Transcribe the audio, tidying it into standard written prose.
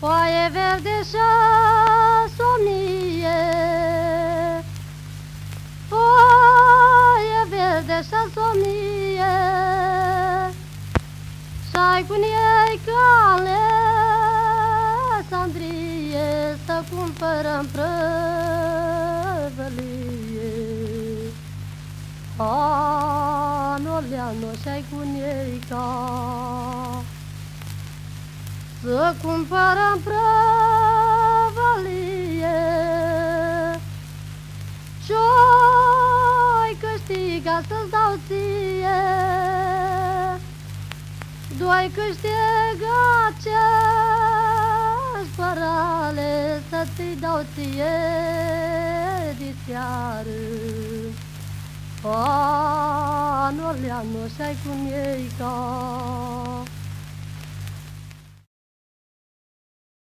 Foaie verde și somnie, foaie verde și somnie, și-ai cu ei cale Alexandrie să cumpărăm prăvălie. Anoleanu și-ai cu ei ca să cumpărăm prăvălie. Ce-ai câștiga să-ți dau ție, doi câștigace părale să ți dau ție de seară. Anoleanu și-ai cu ei ca